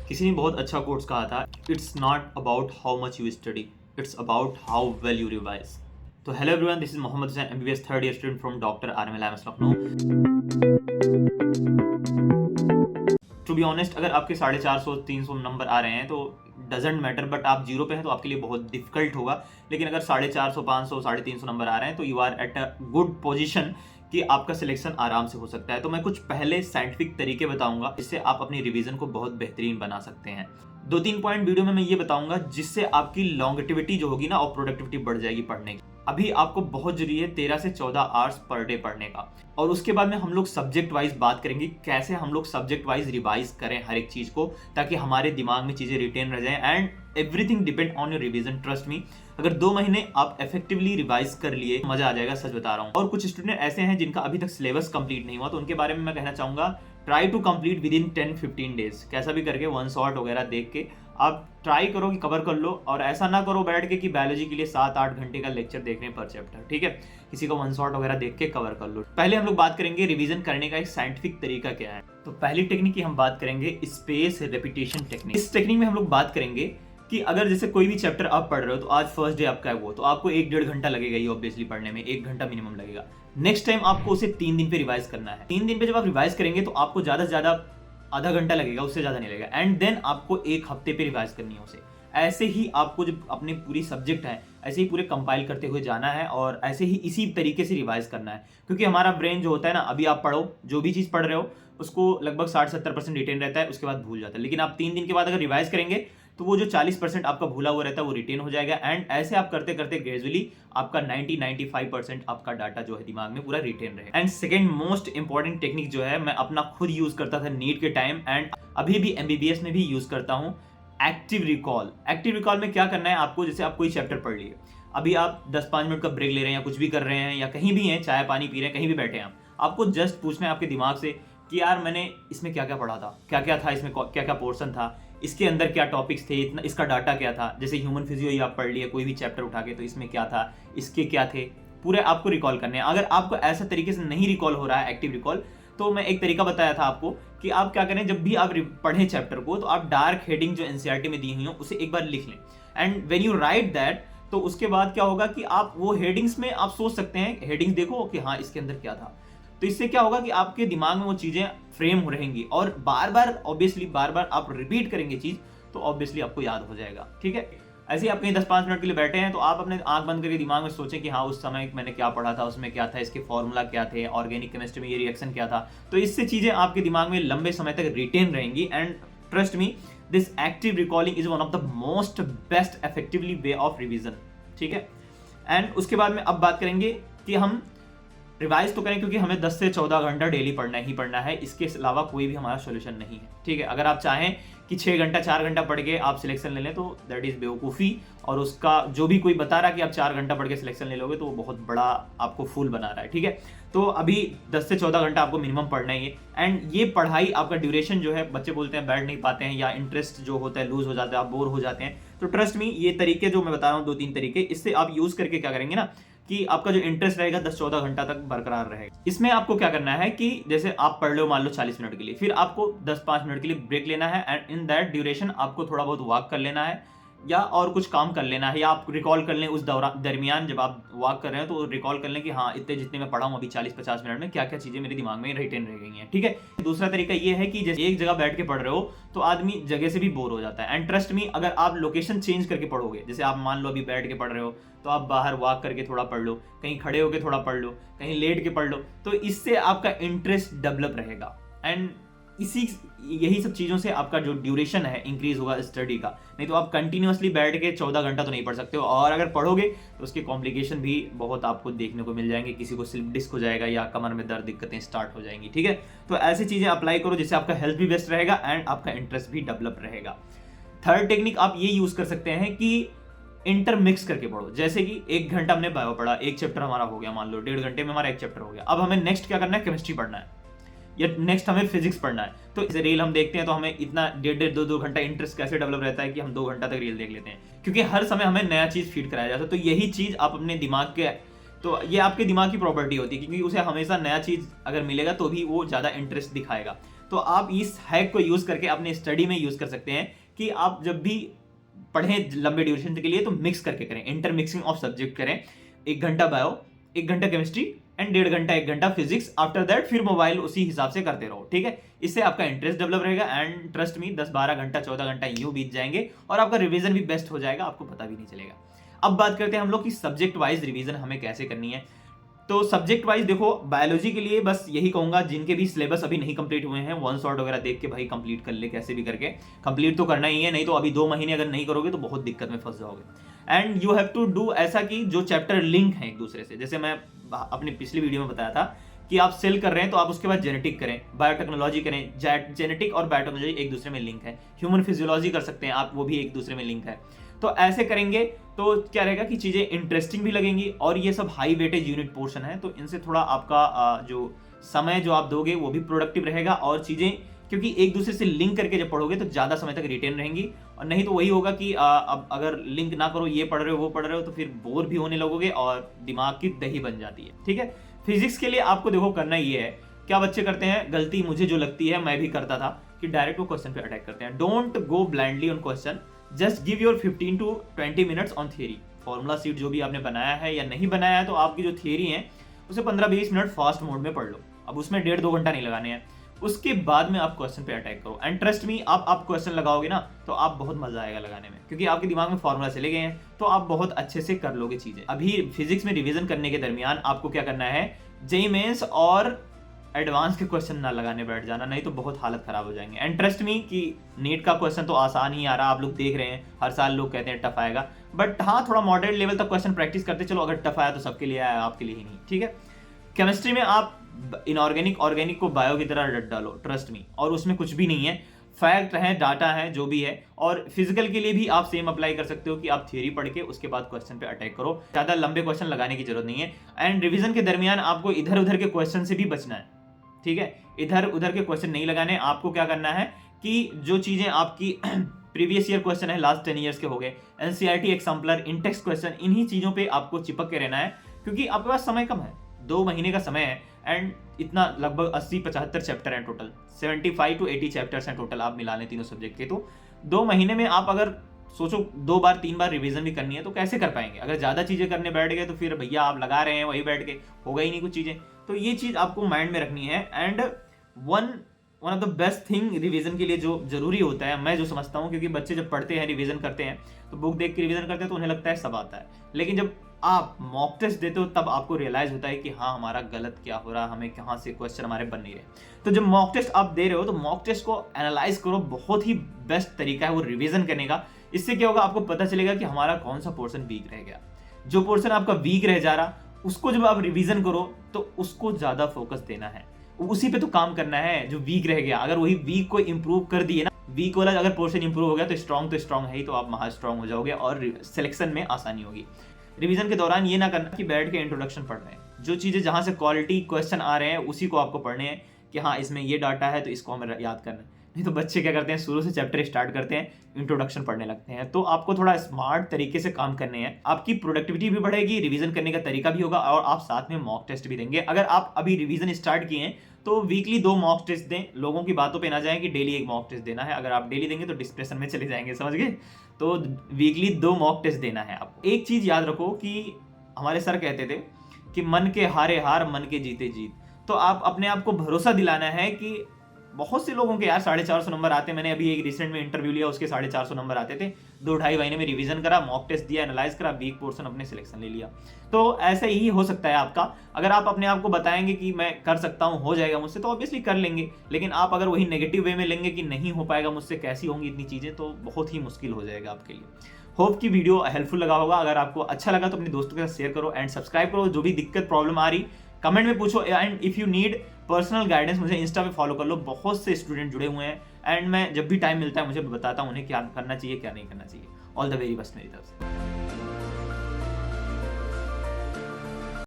किसी ने बहुत अच्छा कोट्स कहा था, it's not about how much you study, it's about how well you revise. तो hello everyone, this is Mohammad Hussain, MBBS third year student from doctor RML Lucknow. To be honest, अगर आपके 450-300 number आ रहे हैं तो डजेंट मैटर, बट आप zero पे हैं तो आपके लिए बहुत डिफिकल्ट होगा। लेकिन अगर 450, 500, 350 नंबर आ रहे हैं तो you are at a good position कि आपका सिलेक्शन आराम से हो सकता है। तो मैं कुछ पहले साइंटिफिक तरीके बताऊंगा जिससे आप अपनी रिवीजन को बहुत बेहतरीन बना सकते हैं। 2-3 पॉइंट वीडियो में मैं ये बताऊंगा जिससे आपकी लॉन्गेटिविटी जो होगी ना और प्रोडक्टिविटी बढ़ जाएगी पढ़ने की। अभी आपको बहुत जरूरी है 13 से 14 आवर्स पर डे पढ़ने का। और उसके बाद में हम लोग सब्जेक्ट वाइज बात करेंगे, कैसे हम लोग सब्जेक्ट वाइज रिवाइज करें हर एक चीज को, ताकि हमारे दिमाग में चीजें रिटेन रह जाएं। And everything depend on your revision, trust me. अगर 2 महीने आप इफेक्टिवली रिवाइज कर लिए, मजा आ जाएगा, सच बता रहा हूँ। और कुछ स्टूडेंट ऐसे हैं जिनका अभी तक सिलेबस कंप्लीट नहीं हुआ, तो उनके बारे में मैं कहना चाहूंगा, try to complete within 10-15 days. कैसा भी करके वन शॉट वगैरह देख के आप ट्राई करो कि कवर कर लो। और ऐसा ना करो बैठ के कि बायोलॉजी के लिए 7-8 घंटे का लेक्चर देख रहे हैं पर चैप्टर, ठीक है। किसी का वन शॉट वगैरह देख के कवर कर लो। पहले हम लोग बात करेंगे रिवीजन करने का एक साइंटिफिक तरीका क्या है। तो पहली टेक्निक की हम बात करेंगे स्पेस रेपिटेशन टेक्निक। इस टेक्निक में हम लोग बात करेंगे कि अगर जैसे कोई भी चैप्टर आप पढ़ रहे हो, तो आज फर्स्ट डे आपका है वो, तो आपको 1-1.5 घंटा लगेगा ये ऑब्वियसली पढ़ने में, 1 घंटा मिनिमम लगेगा। नेक्स्ट टाइम आपको उसे 3 दिन पे रिवाइज करना है। 3 दिन पे जब आप रिवाइज करेंगे तो आपको ज्यादा से ज्यादा आधा घंटा लगेगा, उससे ज्यादा नहीं लगेगा। एंड देन आपको 1 हफ्ते पे रिवाइज करनी है उसे। ऐसे ही आपको जब अपने पूरी सब्जेक्ट है ऐसे ही पूरे कंपाइल करते हुए जाना है और ऐसे ही इसी तरीके से रिवाइज करना है। क्योंकि हमारा ब्रेन जो होता है ना, अभी आप पढ़ो, जो भी चीज पढ़ रहे हो उसको लगभग 60-70% रिटेन रहता है, उसके बाद भूल जाता है। लेकिन आप 3 दिन के बाद अगर रिवाइज करेंगे तो वो जो 40% आपका भूला हुआ रहता है वो रिटेन हो जाएगा। एंड ऐसे आप करते करते ग्रेजुअली आपका 90-95% आपका डाटा जो है दिमाग में पूरा रिटेन रहे। And second most important technique जो है, मैं अपना खुद यूज करता था नीट के टाइम, एंड अभी भी एमबीबीएस में भी यूज करता हूँ, एक्टिव रिकॉल। एक्टिव रिकॉल में क्या करना है आपको, जैसे आप कोई चैप्टर पढ़ लिए, अभी आप 10-5 मिनट का ब्रेक ले रहे हैं या कुछ भी कर रहे हैं या कहीं भी हैं, चाय पानी पी रहे हैं, कहीं भी बैठे हैं, आपको जस्ट पूछना है आपके दिमाग से कि यार मैंने इसमें क्या क्या पढ़ा था, क्या क्या था इसमें, क्या क्या पोर्शन था, इसके अंदर क्या टॉपिक्स थे, इतना इसका डाटा क्या था। जैसे ह्यूमन फिजियो ही आप पढ़ लिए कोई भी चैप्टर उठा के, तो इसमें क्या था, इसके क्या थे, पूरे आपको रिकॉल करने हैं। अगर आपको ऐसा तरीके से नहीं रिकॉल हो रहा है एक्टिव रिकॉल, तो मैं एक तरीका बताया था आपको कि आप क्या करें, जब भी आप पढ़ें चैप्टर को, तो आप डार्क हेडिंग जो एनसीईआरटी में दी हुई हो उसे एक बार लिख लें। And when you right that, तो उसके बाद क्या होगा कि आप वो हेडिंग्स में आप सोच सकते हैं, हेडिंग्स देखो कि हाँ इसके अंदर क्या था। तो इससे क्या होगा कि आपके दिमाग में वो चीजें फ्रेम हो रहेंगी और बार बार आप रिपीट करेंगे चीज, तो ऑब्वियसली आपको याद हो जाएगा, ठीक है। ऐसे ही आप कहीं 10-5 मिनट के लिए बैठे हैं तो आप अपने आंख बंद करके दिमाग में सोचें कि हाँ उस समय मैंने क्या पढ़ा था, उसमें क्या था, इसके फॉर्मूला क्या थे, ऑर्गेनिक केमिस्ट्री में ये रिएक्शन क्या था। तो इससे चीजें आपके दिमाग में लंबे समय तक रिटेन रहेंगी। And trust me, this active recalling is one of the most best effectively way of revision, ठीक है। एंड उसके बाद में अब बात करेंगे कि हम रिवाइज तो करें, क्योंकि हमें 10 से 14 घंटा डेली पढ़ना ही पढ़ना है, इसके अलावा कोई भी हमारा सोल्यूशन नहीं है, ठीक है। अगर आप चाहें कि 6 घंटा 4 घंटा पढ़ के आप सिलेक्शन ले लें तो दैट इज बेवकूफ़ी। और उसका जो भी कोई बता रहा है कि आप 4 घंटा पढ़ के सिलेक्शन ले लोगे तो वो बहुत बड़ा आपको फूल बना रहा है, ठीक है। तो अभी 10 से 14 घंटा आपको मिनिमम पढ़ना ही है। एंड ये पढ़ाई आपका ड्यूरेशन जो है, बच्चे बोलते हैं बैठ नहीं पाते हैं या इंटरेस्ट जो होता है लूज हो जाता है, आप बोर हो जाते हैं, तो ट्रस्ट मी ये तरीके जो मैं बता रहा हूँ 2-3 तरीके, इससे आप यूज करके क्या करेंगे ना कि आपका जो इंटरेस्ट रहेगा 10-14 घंटा तक बरकरार रहेगा। इसमें आपको क्या करना है कि जैसे आप पढ़ लो मान लो 40 मिनट के लिए, फिर आपको 10-5 मिनट के लिए ब्रेक लेना है। एंड इन दैट ड्यूरेशन आपको थोड़ा बहुत वॉक कर लेना है या और कुछ काम कर लेना है, या आप रिकॉल कर लें उस दरमियान जब आप वॉक कर रहे हैं तो रिकॉल कर लें कि हाँ इतने जितने मैं पढ़ा हूँ अभी 40-50 मिनट में क्या क्या चीजें मेरे दिमाग में रिटेन रह गई हैं, ठीक है। दूसरा तरीका ये है कि जैसे एक जगह बैठ के पढ़ रहे हो तो आदमी जगह से भी बोर हो जाता है। एंड ट्रस्ट मी, अगर आप लोकेशन चेंज करके पढ़ोगे, जैसे आप मान लो अभी बैठ के पढ़ रहे हो तो आप बाहर वॉक करके थोड़ा पढ़ लो, कहीं खड़े होकर थोड़ा पढ़ लो, कहीं लेट के पढ़ लो, तो इससे आपका इंटरेस्ट डेवलप रहेगा। एंड यही सब चीजों से आपका जो ड्यूरेशन है इंक्रीज होगा स्टडी का। नहीं तो आप कंटिन्यूअसली बैठ के 14 घंटा तो नहीं पढ़ सकते हो, और अगर पढ़ोगे तो उसके कॉम्प्लिकेशन भी बहुत आपको देखने को मिल जाएंगे। किसी को स्लिप डिस्क हो जाएगा या कमर में दर्द दिक्कतें स्टार्ट हो जाएंगी, ठीक है। तो ऐसी चीजें अप्लाई करो जिससे आपका हेल्थ भी बेस्ट रहेगा एंड आपका इंटरेस्ट भी डेवलप रहेगा। थर्ड टेक्निक आप ये यूज कर सकते हैं कि इंटरमिक्स करके पढ़ो। जैसे कि 1 घंटा हमने बायो पढ़ा, एक चैप्टर हमारा हो गया, मान लो 1.5 घंटे में हमारा एक चैप्टर हो गया। अब हमें नेक्स्ट क्या करना है, केमिस्ट्री पढ़ना है या नेक्स्ट हमें फिजिक्स पढ़ना है। तो इसे रील हम देखते हैं तो हमें इतना 1.5-2 घंटा इंटरेस्ट कैसे डेवलप रहता है कि हम 2 घंटा तक रील देख लेते हैं, क्योंकि हर समय हमें नया चीज फीड कराया जाता है। तो यही चीज आप अपने दिमाग के, तो ये आपके दिमाग की प्रॉपर्टी होती है, क्योंकि उसे हमेशा नया चीज अगर मिलेगा तो भी वो ज्यादा इंटरेस्ट दिखाएगा। तो आप इस हैक को यूज करके अपने स्टडी में यूज कर सकते हैं कि आप जब भी पढ़ें लंबे ड्यूरेशन के लिए तो मिक्स करके करें, इंटर मिक्सिंग ऑफ सब्जेक्ट करें। 1 घंटा बायो, 1 घंटा केमिस्ट्री एंड 1.5 घंटा 1 घंटा फिजिक्स। आफ्टर दैट फिर मोबाइल उसी हिसाब से करते रहो, ठीक है। इससे आपका इंटरेस्ट डेवलप रहेगा एंड ट्रस्ट मी 10-12 घंटा 14 घंटा यूं बीत जाएंगे और आपका रिवीजन भी बेस्ट हो जाएगा, आपको पता भी नहीं चलेगा। अब बात करते हैं हम लोग की सब्जेक्ट वाइज रिवीजन हमें कैसे करनी है। तो सब्जेक्ट वाइज देखो, बायोलॉजी के लिए बस यही कहूंगा, जिनके भी सिलेबस अभी नहीं कंप्लीट हुए हैं, वन शॉट वगैरह देख के भाई कंप्लीट कर ले, कैसे भी करके कंप्लीट तो करना ही है, नहीं तो अभी 2 महीने अगर नहीं करोगे तो बहुत दिक्कत में फंस जाओगे। And you have to do ऐसा कि जो चैप्टर लिंक है एक दूसरे से, जैसे मैं अपनी पिछली वीडियो में बताया था कि आप सेल कर रहे हैं तो आप उसके बाद जेनेटिक करें, बायोटेक्नोलॉजी करें। जेनेटिक और बायोटेक्नोलॉजी एक दूसरे में लिंक है। ह्यूमन फिजियोलॉजी कर सकते हैं आप, वो भी एक दूसरे में लिंक है। तो ऐसे करेंगे तो क्या रहेगा कि चीजें इंटरेस्टिंग भी लगेंगी और ये सब हाई वेटेज यूनिट पोर्शन है, तो इनसे थोड़ा आपका जो समय जो आप दोगे वो भी प्रोडक्टिव रहेगा और चीजें क्योंकि एक दूसरे से लिंक करके जब पढ़ोगे तो ज्यादा समय तक रिटेन रहेंगी। और नहीं तो वही होगा कि अब अगर लिंक ना करो, ये पढ़ रहे हो वो पढ़ रहे हो, तो फिर बोर भी होने लगोगे और दिमाग की दही बन जाती है, ठीक है। फिजिक्स के लिए आपको देखो करना ये है, क्या बच्चे करते हैं गलती, मुझे जो लगती है मैं भी करता था, कि डायरेक्ट वो क्वेश्चन पे अटैक करते हैं। Don't go blindly on question, just give your 15 to 20 minutes on theory. Formula seat जो भी आपने बनाया है या नहीं बनाया है, तो आपकी जो थियरी है उसे 15-20 मिनट फास्ट मोड में पढ़ लो। अब उसमें 1.5-2 घंटा नहीं लगाने हैं। उसके बाद में आप क्वेश्चन पे अटैक करो एंड ट्रस्ट मी, आप क्वेश्चन लगाओगे ना तो आप बहुत मजा आएगा लगाने में, क्योंकि आपके दिमाग में फॉर्मूला चले गए हैं, तो आप बहुत अच्छे से कर लोगे चीजें। अभी फिजिक्स में रिवीजन करने के दरमियान आपको क्या करना है, जेईई मेंस और एडवांस के क्वेश्चन ना लगाने बैठ जाना, नहीं तो बहुत हालत खराब हो जाएंगे। एंड ट्रस्ट मी कि नीट का क्वेश्चन तो आसान ही आ रहा, आप लोग देख रहे हैं, हर साल लोग कहते हैं टफ आएगा, बट हाँ थोड़ा मॉडरेट लेवल तक क्वेश्चन प्रैक्टिस करते चलो, अगर टफ आया तो सबके लिए आया, आपके लिए ही नहीं, ठीक है। केमिस्ट्री में आप इनऑर्गेनिक ऑर्गेनिक को बायो की तरह रट डालो, ट्रस्ट मी, और उसमें कुछ भी नहीं है, फैक्ट है, डाटा है, जो भी है। और फिजिकल के लिए भी आप सेम अप्लाई कर सकते हो कि आप थियरी पढ़ के उसके बाद क्वेश्चन पे अटैक करो, ज्यादा लंबे क्वेश्चन लगाने की जरूरत नहीं है। एंड रिवीजन के दरमियान आपको इधर उधर के क्वेश्चन से भी बचना है, ठीक है, इधर उधर के क्वेश्चन नहीं लगाने। आपको क्या करना है कि जो चीजें आपकी प्रीवियस ईयर क्वेश्चन है, लास्ट 10 ईयर्स के हो गए, एनसीईआरटी एग्जाम्पलर, इंटेक्स क्वेश्चन, इन्हीं चीजों पे आपको चिपक के रहना है, क्योंकि आपके पास समय कम है, 2 महीने का समय है। एंड इतना लगभग 80-75 चैप्टर हैं टोटल, 75 to 80 चैप्टर्स हैं टोटल, आप मिला लें तीनों सब्जेक्ट के। तो 2 महीने में आप अगर सोचो 2 बार 3 बार रिवीजन भी करनी है तो कैसे कर पाएंगे। अगर ज्यादा चीजें करने बैठ गए तो फिर भैया आप लगा रहे हैं वही बैठ के, होगा ही नहीं कुछ चीजें। तो ये चीज आपको माइंड में रखनी है। And one of the best thing revision के लिए जो जरूरी होता है, मैं जो समझता हूँ, क्योंकि बच्चे जब पढ़ते हैं रिवीजन करते हैं तो बुक देख के रिवीजन करते हैं तो उन्हें लगता है सब आता है, लेकिन जब आप मॉक टेस्ट देते हो तब आपको रियलाइज होता है कि हाँ हमारा गलत क्या हो रहा है, हमें कहाँ से क्वेश्चन हमारे बन नहीं रहे। तो जब मॉक टेस्ट आप दे रहे हो तो मॉक टेस्ट को एनालाइज करो, बहुत ही बेस्ट तरीका है वो रिवीजन करने का। इससे क्या होगा, आपको पता चलेगा कि हमारा कौन सा पोर्शन वीक रह गया। जो पोर्शन आपका वीक रह जा रहा उसको जब आप रिवीजन करो तो उसको ज्यादा फोकस देना है, उसी पे तो काम करना है जो वीक रह गया। अगर वही वीक को इंप्रूव कर दिए ना, वीक वाला अगर पोर्शन इंप्रूव हो गया तो स्ट्रांग है ही, तो आप महा स्ट्रांग हो जाओगे और सिलेक्शन में आसानी होगी। रिवीजन के दौरान ये ना करना कि बैठ के इंट्रोडक्शन पढ़ रहे हैं, जो चीजें जहां से क्वालिटी क्वेश्चन आ रहे हैं उसी को आपको पढ़ने हैं कि हाँ इसमें ये डाटा है तो इसको हमें याद करना है। नहीं तो बच्चे क्या करते हैं, शुरू से चैप्टर स्टार्ट करते हैं, इंट्रोडक्शन पढ़ने लगते हैं। तो आपको थोड़ा स्मार्ट तरीके से काम करने हैं, आपकी प्रोडक्टिविटी भी बढ़ेगी, रिवीजन करने का तरीका भी होगा और आप साथ में मॉक टेस्ट भी देंगे। अगर आप अभी रिवीजन स्टार्ट किए हैं तो वीकली 2 मॉक टेस्ट दें, लोगों की बातों पे ना जाएं कि डेली 1 मॉक टेस्ट देना है। अगर आप डेली देंगे तो डिस्प्रेशन में चले जाएंगे, समझ गए। तो वीकली 2 मॉक टेस्ट देना है आपको। एक चीज याद रखो कि हमारे सर कहते थे कि मन के हारे हार, मन के जीते जीत। तो आप अपने आप को भरोसा दिलाना है कि बहुत से लोगों के यार 450 नंबर आते हैं। मैंने अभी एक रिसेंट में इंटरव्यू लिया, उसके 450 नंबर आते थे। 2-2.5 महीने में रिवीजन करा, मॉक टेस्ट दिया, एनालाइज करा, वीक पोर्शन अपने सिलेक्शन ले लिया। तो ऐसे ही हो सकता है आपका। अगर आप अपने आप को बताएंगे कि मैं कर सकता हूं, हो जाएगा मुझसे, तो ऑब्वियसली कर लेंगे। लेकिन आप अगर वही नेगेटिव वे में लेंगे कि नहीं हो पाएगा मुझसे, कैसी होंगी इतनी चीजें, तो बहुत ही मुश्किल हो जाएगा आपके लिए। होप की वीडियो हेल्पफुल लगा होगा। अगर आपको अच्छा लगा तो अपने दोस्तों के साथ शेयर करो एंड सब्सक्राइब करो। जो भी दिक्कत प्रॉब्लम आ रही कमेंट में पूछो। And if you need personal guidance मुझे इंस्टा पे फॉलो कर लो, बहुत से स्टूडेंट जुड़े हुए हैं एंड मैं जब भी टाइम मिलता है मुझे बताता हूँ उन्हें क्या करना चाहिए क्या नहीं करना चाहिए। ऑल द वेरी बेस्ट मेरी तरफ से।